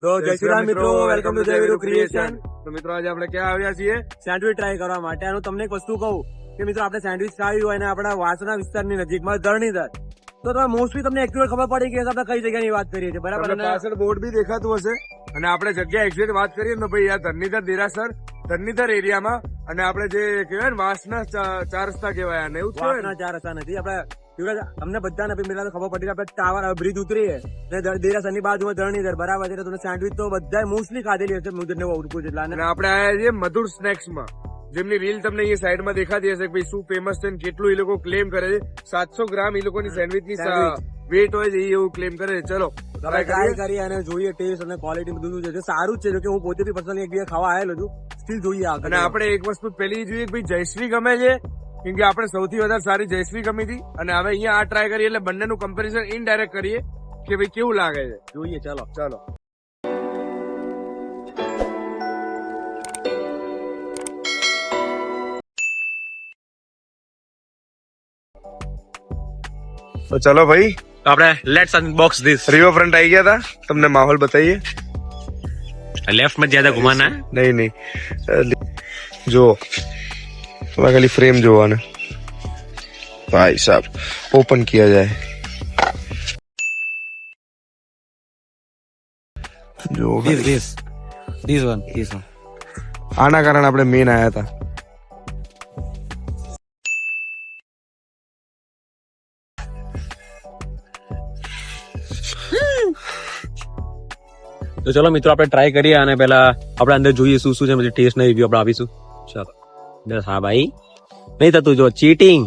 તો જય શ્રી રામ મિત્રો, વેલકમ ટુ જયવીરુ ક્રિએશન. તો મિત્રો આજે આપણે ક્યાં આવ્યા છીએ? સેન્ડવિચ ટ્રાય કરવા માટે. અને તમને એક વસ્તુ કહું કે મિત્રો આપણે સેન્ડવિચ ખાવી હોય ને આપણા વાસણા વિસ્તારની નજીકમાં ધરણીધર, તો તમે મોસ્ટલી તમને એક્ચ્યુઅલ ખબર પડી કે આપણે કઈ જગ્યાની વાત કરીએ છીએ, બરાબર? તમને પાછળ બોર્ડ બી દેખાતું હશે અને આપણે જગ્યા એક્ઝેક્ટ વાત કરીએ ને ભાઈ આ ધરણીધર દેરાસર ધરણીધર એરિયામાં. અને આપણે જે કહેવાય ને વાસના ચાર રસ્તા કહેવાય અને એવું થયું વાસણા ચાર રસ્તા નથી આપણે. અમને બધાને પેલા તો ખબર પડી કે આપણે ટાવર બ્રિજ ઉતરીએ ને દેરાસરની બાજુમાં ધરણીધર, બરાબર છે? તમને સેન્ડવિચ તો બધા મોસ્ટલી ખાધેલી હશે મુજબને ઓળખું જેટલા. અને આપણે આયા છીએ મધુર સ્નેક્સ માં, જેમની રીલ તમને અહીંયા સાઈડમાં દેખાતી હશે કે ભાઈ શું ફેમસ છે ને કેટલું એ લોકો ક્લેમ કરે છે. 700 ગ્રામ એ લોકોની સેન્ડવિચ ની વેટ હોય છે એવું ક્લેમ કરે છે. ચલો ટ્રાય કરીએ અને જોઈએ ટેસ્ટ અને ક્વોલિટી બધું છે. સારું જ છે, જો કે હું પોતે બી પર્સનલી એક બે ખાવા આવેલો છું. સ્ટીલ જોઈએ આગળ. અને આપણે એક વસ્તુ પેલી જોઈએ કે ભાઈ જયશ્રી ગમે છે, કેમ કે આપણે સૌથી વધારે સારી જયશ્રી ગમી હતી. અને હવે અહીંયા આ ટ્રાય કરીએ એટલે બંનેનું કમ્પેરિઝન ઇનડાયરેક્ટ કરીએ કે ભાઈ કેવું લાગે છે. જોઈએ, ચાલો. તો ચલો ભાઈ, આપણે let's unbox this. River front આવી ગયા હતા, તમને માહોલ બતાવીએ. लेफ्ट में ज्यादा घुमाना है. नहीं जो थोड़ा खाली फ्रेम जो है ना भाई साहब, ओपन किया जाए जो दिस वन. આના કારણે આપણે મેન આયા હતા. તો ચલો મિત્રો આપણે ટ્રાય કરીએ અને પેલા આપણે અંદર જોઈએ શું શું છે, પછી ટેસ્ટ ના રિવ્યુ આપણે આપીશું. ચાલો. બસ હા ભાઈ, નહીં થતું જો ચીટિંગ.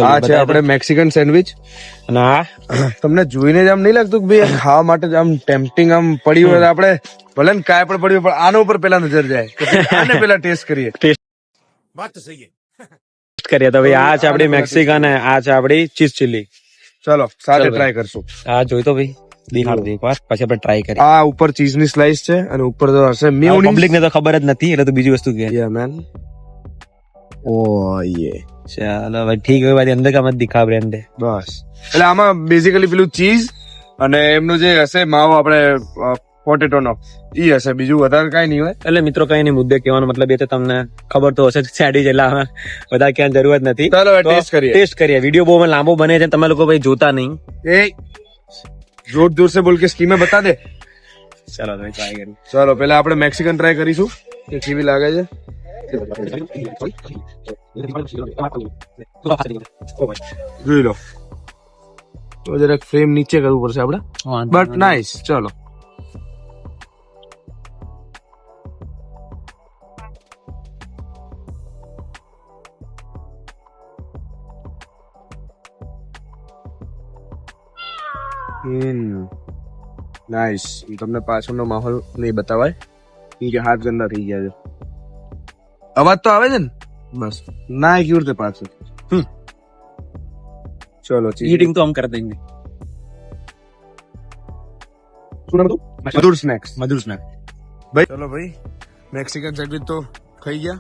આ છે આપણે મેક્સિકન સેન્ડવિચ. અને આ તમને જોઈને જ આમ નહીં લાગતું કે ભાઈ ખાવા માટે જ આમ ટેમ્પટિંગ આમ પડી હોય તો આપણે ભલે ને કાંઈ પણ પડ્યું પણ આના ઉપર પેલા નજર જાય કે આને પેલા ટેસ્ટ કરીએ. વાત તો સહી છે. કરીએ તો ભાઈ આ છે આપણી મેક્સિકન અને આ છે આપણી ચીઝ ચીલી. ચલો સાથે ટ્રાય કરશું. આ જોઈ તો ભાઈ દેખાડ દે એકવાર, પછી આપણે ટ્રાય કરીએ. આ ઉપર ચીઝ ની સ્લાઇસ છે અને ઉપર તો હશે મેયોનીઝ. પબ્લિક ને તો ખબર જ નથી એટલે તો બીજી વસ્તુ કે યા મેન. ઓ યે, ચાલો ભાઈ ઠીક है भाई, अंदर का मत दिखा ब्रांड है બસ. એટલે આમાં બેઝિકલી પેલું ચીઝ અને એમનું જે હશે માવો આપણે પોટેટો નો ઈ હશે, બીજું વધારે કઈ નહીં હોય. એટલે મિત્રો કઈ નહીં, મુદ્દે કહેવાનો મતલબ એ છે તમને ખબર તો હશે સેન્ડવિચ એટલે બધા ક્યાં જરૂરત નથી. ચાલો ટેસ્ટ કરીએ. ટેસ્ટ કરીએ. વિડીયો બહુ લાંબો બને છે, તમે લોકો ભાઈ જોતા નહીં. એ જોર જોર से बोल के स्कीमें बता दे. ચાલો ભાઈ ટ્રાય કરીએ. ચલો પેલા આપણે મેક્સિકન ટ્રાય કરીશું કે કેવી લાગે છે. જોઈ લો તો જરાક ફ્રેમ નીચે કરવું પડશે આપણે, બટ નાઇસ. ચલો નાઇસ. તમને પાછળનો માહોલ નહીં બતાવાય કેમ કે હાથ ગંદા થઈ ગયા છે. અવાજ તો આવે છે ને? બસ ના કેવી રીતે પાછળ. ચલો ईटिंग तो हम कर देंगे. મધુર સ્નેક્સ. मधुर स्नैक ભાઈ ચલો ભાઈ, મેક્સિકન સેન્ડવિચ તો ખાઈ ગયા.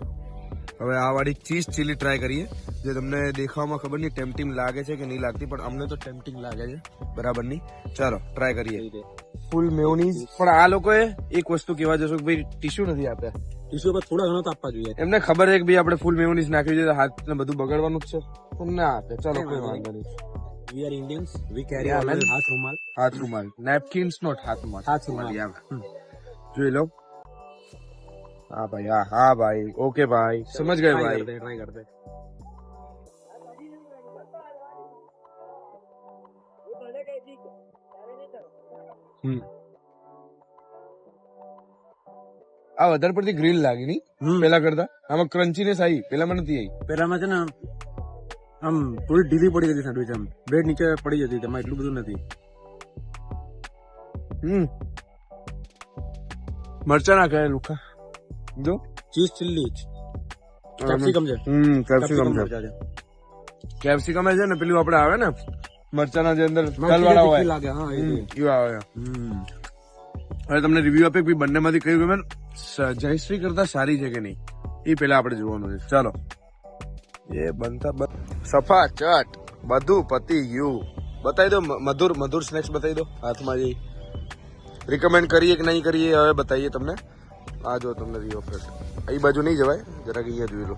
હવે આ વાળી ચીઝ ચીલી ટ્રાય કરીએ, જે તમને દેખાવામાં ખબર નહીં ટેમ્પટિંગ લાગે છે કે નહીં લાગતી, પણ અમને તો ટેમ્પટિંગ લાગે છે બરાબર નહીં. ચાલો ટ્રાય કરીએ. ફૂલ મેયોનીઝ. પણ આ લોકોએ એક વસ્તુ કહેવા જશો કે ભાઈ ટીશ્યુ નથી આપ્યા. ટીશ્યુ પર થોડા ઘણો તો આપવા જોઈએ. એમને ખબર છે કે ભાઈ આપણે ફૂલ મેયોનીઝ નાખવી જોઈએ, હાથ ને બધું બગાડવાનું જ છે. તમને આપે. ચાલો કોઈ વાંધો નહીં. We are Indians. We carry Yeah, always man. હાથ રૂમાલ. હાથ રૂમાલ, નેપકિન્સ નોટ હાથ રૂમાલ. હાથ રૂમાલ. જોઈ લો. હા ભાઈ, હા ભાઈ, ઓકે ભાઈ, સમજ ગए ભાઈ. ट्राई करते. આ વધારે પડતી ગ્રીલ લાગી ની પેલા કરતા. આમાં ક્રન્ચીનેસ આવી, પેલામાં નથી આવી. પેલામાં છે ને આમ થોડી ઢીલી પડી જતી સેન્ડવિચ, આમ બ્રેડ નીચે પડી જતી, તેમાં એટલું બધું નથી. મરચા નાખ્યા લુખા જો. ચીઝ ચીલી કેપ્સિકમ છે. કેપ્સિકમ છે. કેપ્સિકમ છે ને પેલું આપણે આવે ને મરચાના જે અંદર તલવાળા હોય લાગે. હા એ આવે. હવે તમને રિવ્યુ આપે કે બંનેમાંથી કયું ગમે, જયશ્રી કરતા સારી છે કે નહીં એ પેલા આપણે જોવાનું છે. ચાલો એ બનતા સફા ચટ બધું પતી ગયું. બતાવી દો મધુર સ્નેક્સ બતાવી દો હાથમાં જઈ. રિકમેન્ડ કરીએ કે નહીં કરીએ હવે બતાવીએ તમને. આ જો તમને રી ઓફર એ બાજુ નહીં જવાય, જરાક અહીંયા જોઈ લો.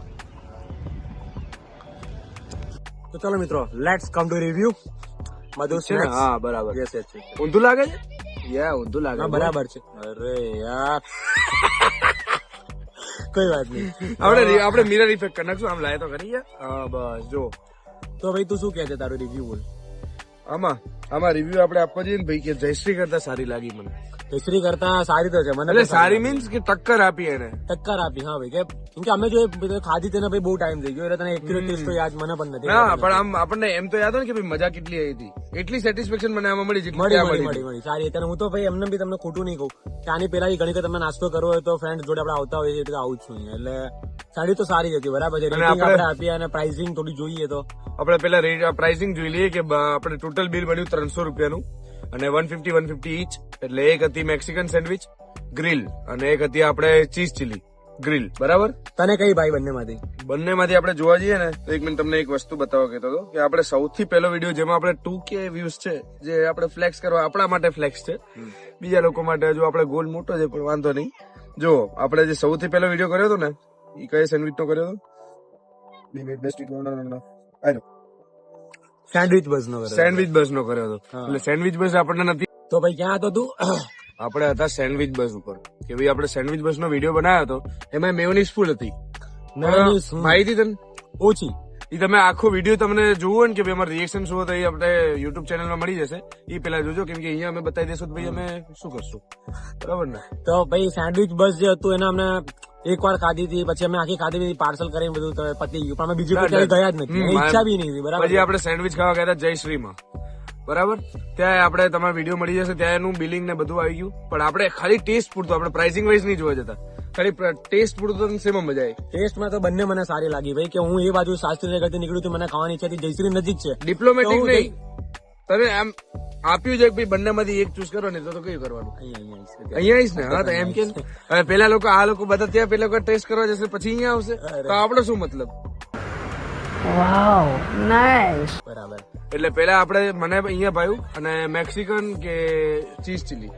તો ચલો મિત્રો, લેટ્સ કમ ટુ રિવ્યુ. મધુ છે ને? હા બરાબર. Yes yes. ઊંધું લાગે છે? ઊંધું લાગે. હા બરાબર છે. અરે યાર કોઈ વાત નહીં. આપણે મિરર ઇફેક્ટ કરી નાખશું. આમ લાય તો કરી. હા બસ જો. તો ભાઈ તું શું કહે છે, તારું રિવ્યુ બોલ. આમાં રિવ્યુ આપણે આપવા જઈએ ને ભાઈ કે જયશ્રી કરતા સારી લાગી મને. જયશ્રી કરતા સારી તો છે મને. એટલે સારી મીન્સ કે ટક્કર આપી એને. ટક્કર આપી. હા ભાઈ, કેમ કે અમે જો ખાધી તેને ભાઈ બહુ ટાઈમ થઈ ગયો એટલે તને એક્યુરેટ ટેસ્ટ તો યાદ મને પણ નથી. ના પણ આમ આપણને એમ તો યાદ હોય ને કે ભાઈ મજા કેટલી આવી હતી. એટલી સેટિસ્ફેક્શન મને આમાં મળી જેટલી ત્યાં મળી સારી. હું તો ભાઈ એમને બી તમને ખોટું નહીં કહું કે આની પેલા ઘણી વખત તમે નાસ્તો કરવો હોય તો ફ્રેન્ડ જોડે આપણે આવતા હોઈએ એટલે આવું જ છું એટલે સાડી તો સારી હતી. બરાબર છે. રેટિંગ આપણે આપીએ અને પ્રાઇસિંગ થોડી જોઈએ તો આપણે પેલા પ્રાઇસિંગ જોઈ લઈએ કે આપણે ટોટલ બિલ બન્યું 300 રૂપિયાનું અને 150 ઈચ. એટલે એક હતી મેક્સિકન સેન્ડવિચ ગ્રીલ અને એક હતી આપણે ચીઝ ચીલી ગ્રીલ. બરાબર. તને કઈ ભાઈ બંનેમાંથી આપણે જોવા જઈએ ને તો એક મિનિટ તમને એક વસ્તુ બતાવવા કહેતો હતો કે આપણે સૌથી પહેલો વિડીયો જેમાં આપણે 2K વ્યૂઝ છે જે આપણે ફ્લેક્સ કરવા આપણા માટે ફ્લેક્સ છે, બીજા લોકો માટે હજુ આપણે ગોલ મોટો છે પણ વાંધો નહીં. જો આપણે જે સૌથી પહેલો વિડીયો કર્યો હતો ને એ કઈ સેન્ડવિચ નો કર્યો હતો? સેન્ડવિચ બસ નો કર્યો હતો. એટલે સેન્ડવિચ બસ આપણને નથી. તો ભાઈ ક્યાં હતો તું? આપણે હતા સેન્ડવિચ બસ ઉપર કે ભાઈ આપણે સેન્ડવિચ બસ નો વિડીયો બનાવ્યો હતો. એમાં મેયોનીઝ ફૂલ હતી. માહિતી તને ઓછી. એ તમે આખો વિડીયો તમને જોવો ને કે ભાઈ અમારું રિએક્શન શું હતું એ આપણે યુટ્યુબ ચેનલમાં મળી જશે. એ પેલા જોજો કેમ કે અહીંયા અમે બતાવી દેશું ભાઈ અમે શું કરશું. બરાબર ને? તો ભાઈ સેન્ડવિચ બસ જે હતું એને અમને એક વાર ખાધી હતી, પછી અમે આખી ખાધી હતી, પાર્સલ કરીને બધું પતી ગયું, પણ અમે બીજી કોઈ ગયા જ નથી, ઈચ્છા બી નહીં. બરાબર. પછી આપણે સેન્ડવિચ ખાવા ગયા હતા જયશ્રીમાં. બરાબર. ત્યાં આપણે તમારો વિડીયો મળી જશે, ત્યાં એનું બિલિંગ ને બધું આવી ગયું. પણ આપણે ખાલી ટેસ્ટ પૂરતું, આપણે પ્રાઇસિંગ વાઇઝ નહીં જોવા જતા, ખાલી ટેસ્ટ પૂરતું શેમાં મજા આવી. ટેસ્ટમાં તો બંને મને સારી લાગી ભાઈ કે હું એ બાજુ શાસ્ત્રીનગરથી નીકળ્યું હતું, મને ખાવાની ઈચ્છા હતી. જયશ્રી નજીક છે, ડિપ્લોમેટિક નહીં. તને આમ આપ્યું છે કે ભાઈ બંનેમાંથી એક ચૂઝ કરો ને તો કયું કરવાનું? અહીંયા આવીશ ને. હા તો એમ કે હવે પેલા લોકો આ લોકો બધા ત્યાં પેલા લોકો ટેસ્ટ કરવા જશે પછી અહીંયા આવશે તો આપણો શું મતલબ? વાવ નાઈસ. બરાબર. એટલે પેલા આપણે મને અહીંયા ભાવ્યું અને મેક્સિકન કે ચીઝ ચીલી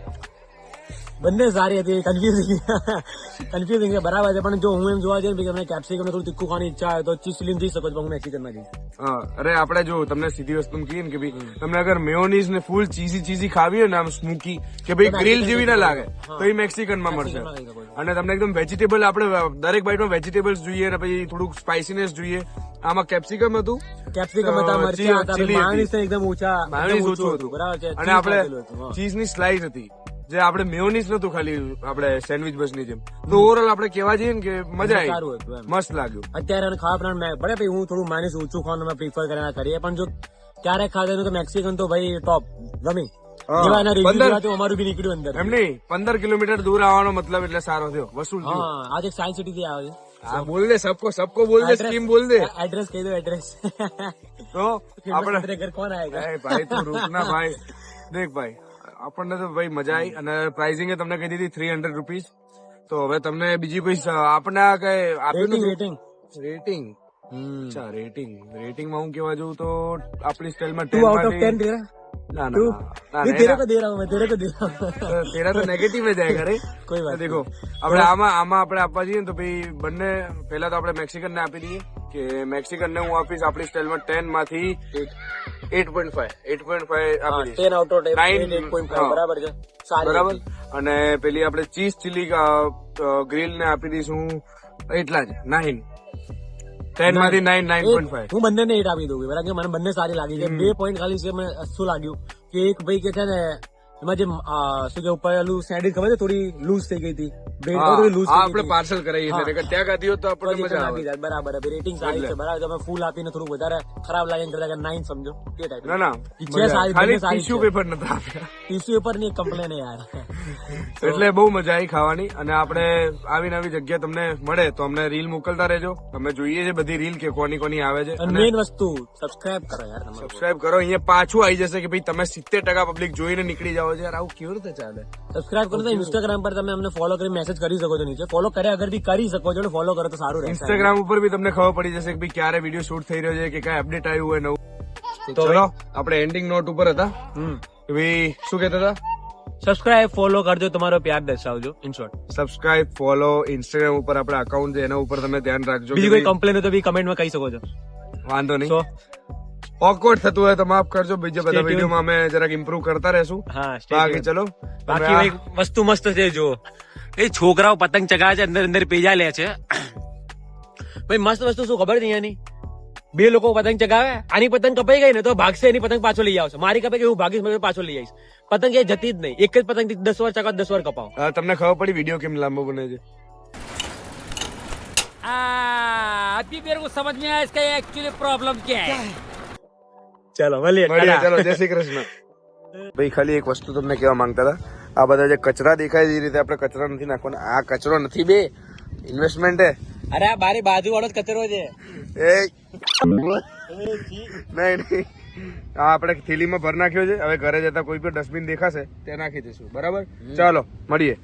બંને સારી હતી. કન્ફ્યુઝિંગ છે. બરાબર છે. પણ જો હું એમ જોવા જઈએ કે તમને કેપ્સિકમ થોડું તીખું ખાવાની ઈચ્છા હોય તો ચીઝ ચીલી જઈ શકો છો, હું મેક્સિકન માં જઈશ. હા. અરે આપણે જો તમને સીધી વસ્તુ કહીએ ને કે ભાઈ તમને અગર મેયોનીઝ ને ફૂલ ચીઝી ખાવી હોય ને આમ સ્મોકી કે ભાઈ ગ્રીલ જેવી ના લાગે તો એ મેક્સિકન માં મળશે. અને તમને એકદમ વેજીટેબલ, આપણે દરેક બાઈટમાં વેજીટેબલ્સ જોઈએ અને પછી થોડુંક સ્પાઇસીનેસ જોઈએ. આમાં કેપ્સિકમ હતું, કેપ્સિકમ હતા, મરચાં હતા, માયોનીઝ એકદમ ઓછા, માયોનીઝ ઓછું હતું. બરાબર છે. અને આપણે ચીઝ ની સ્લાઇસ હતી જે આપણે મેયોનીઝ નતું ખાલી આપણે સેન્ડવિચ બસ ની જેમ. તો ઓવરઓલ આપણે કેવા જઈએ ને કે મજા આવી, મસ્ત લાગ્યું. અત્યારે ખાવા પણ ભલે ભાઈ હું થોડું માઇનસ ઓછું ખાવાનું અમે પ્રિફર કરીએ, પણ જો ક્યારેક ખાધેલું તો મેક્સિકન તો ભાઈ ટોપ ગમી. અમારું બી નીકળ્યું અંદર. એમ નહીં, 15 કિલોમીટર દૂર આવવાનો મતલબ એટલે સારો થયો, વસૂલ. આજે સાયન્સ સિટી થી આવે છે. હા બોલ દે, સબકો બોલ દે, સ્કીમ બોલ દે. એડ્રેસ કહી દો, એડ્રેસ. તો આપણે ઘર કોણ આવેગા? ભાઈ તું રૂક ના ભાઈ. દેખ ભાઈ આપણને તો ભાઈ મજા આવી અને પ્રાઇસિંગ તમને કહી દીધી 300 રૂપીઝ. તો હવે તમને બીજી કોઈ આપણને કઈ આપ્યું રેટિંગ? અચ્છા રેટિંગમાં હું કેવા જઉં તો આપણી સ્ટાઇલમાં 2 out of 10 तेरा? ના तेरे को दे रहा हूँ मैं, तेरे को दे रहा हूँ. તેરા તો નેગેટિવ જ જાય કરે. કોઈ વાત દેખો આપણે આમાં આપણે આપવા જઈએ તો ભાઈ બંને પહેલા તો આપણે મેક્સિકન ને આપી દઈએ કે મેક્સિકન ને હું આપીશ આપણી સ્ટાઇલમાં 10 માંથી 8.5 આપી દઈશ. 10 out of 10, 8.5 બરાબર છે. બરાબર. અને પેલી આપણે ચીઝ ચીલી ગ્રીલ ને આપી દઈશું એટલા જ 9. 10 માંથી 9.5. હું બંને 8 આપી દઉં. બરાબર. મને બંને સારી લાગી છે. 2 પોઈન્ટ ખાલી છે મને શું લાગ્યું કે એક ભાઈ કે છે ને એમાં જે શું કે ઉપર સેન્ડવિચ ખબર છે થોડી લૂઝ થઈ ગઈ હતી. આપણે પાર્સલ કરાવીએ એટલે ત્યાં ખાધી હોત તો આપણને મજા આવે. બરાબર. રેટિંગ સારી છે. બરાબર. તમે ફૂલ આપીને થોડું વધારે ખરાબ લાગે કરતા 9 સમજો કે ટાઈપ. ના ખાલી ટીશ્યુ પેપર નતા આપ્યા. ટીશ્યુ પેપર ની કમ્પ્લેન યાર. એટલે બહુ મજા આવી ખાવાની. અને આપણે આવી નવી જગ્યા તમને મળે તો અમને રીલ મોકલતા રહેજો. અમે જોઈએ છે બધી રીલ કે કોની આવે છે. અને મેઇન વસ્તુ સબસ્ક્રાઇબ કરો યાર. સબસ્ક્રાઇબ કરો. અહીંયા પાછું આવી જશે કે ભાઈ તમે 70% પબ્લિક જોઈને નીકળી જાવ છો યાર. આવું કેવી રીતે ચાલે? સબસ્ક્રાઇબ કરો. ઇન્સ્ટાગ્રામ પર તમે અમને ફોલો કરી મેસેજ કરી શકો છો નીચે. ફોલો કરે અગર બી કરી શકો છો, ફોલો કરો તો સારું રહેશે. ઇન્સ્ટાગ્રામ ઉપર બી તમને ખબર પડી જશે કે ભાઈ ક્યારે વિડીયો શૂટ થઈ રહ્યો છે કે કઈ અપડેટ આવ્યું હોય નવું. તો ચલો આપણે એન્ડિંગ નોટ ઉપર હતા કે ભાઈ શું કહેતા હતા સબસ્ક્રાઇબ ફોલો કરજો, તમારો પ્યાર દર્શાવજો. In short, subscribe, follow, Instagram ઉપર આપણા અકાઉન્ટ છે એના ઉપર તમે ધ્યાન રાખજો. બીજી કોઈ કમ્પ્લેન હોય તો બી કમેન્ટમાં કહી શકો છો. વાંધો નહીં. So, ઓકવર્ડ થતું હોય તો માફ કરજો. બીજા બધા Stay tuned. વિડીયોમાં અમે જરાક ઇમ્પ્રુવ કરતા રહેશું. હા, stay બાકી tuned. ચલો બાકી ભાઈ વસ્તુ મસ્ત છે. જો એ છોકરાઓ પતંગ ચગાવે છે, અંદર અંદર પેજા લે છે. ભાઈ મસ્ત વસ્તુ શું ખબર છે અહીંયાની? બે લોકો પતંગ ચગાવે, આની પતંગ કપાઈ ગઈ ને તો ભાગશે, એની પતંગ પાછો લઈ આવશે. મારી કપાઈ ગઈ, હું ભાગીશ, મેં પાછો લઈ આવીશ. પતંગ એ જતી જ નહીં. એક જ પતંગ 10 વાર ચગાવો, 10 વાર કપાવો. તમને ખબર પડી વિડીયો કેમ લાંબો બને છે? अभी मेरे को समझ में आया इसका एक्चुअली प्रॉब्लम क्या है. ચલો મળીએ. મળીએ, ચલો, જય શ્રી કૃષ્ણ. ભાઈ ખાલી એક વસ્તુ તમને કહેવા માંગતા હતા. આ બધા જે કચરા દેખાય છે એ રીતે આપણે કચરા નથી નાખવાના. આ કચરો નથી બે, ઇન્વેસ્ટમેન્ટ હે. અરે આ બારી બાજુ વાળો જ કચરો છે. એ નહીં આ આપણે થેલીમાં ભર નાખ્યો છે. હવે ઘરે જતા કોઈ પણ ડસ્ટબિન દેખાશે ત્યાં નાખી દઈશું. બરાબર, ચાલો મળીએ.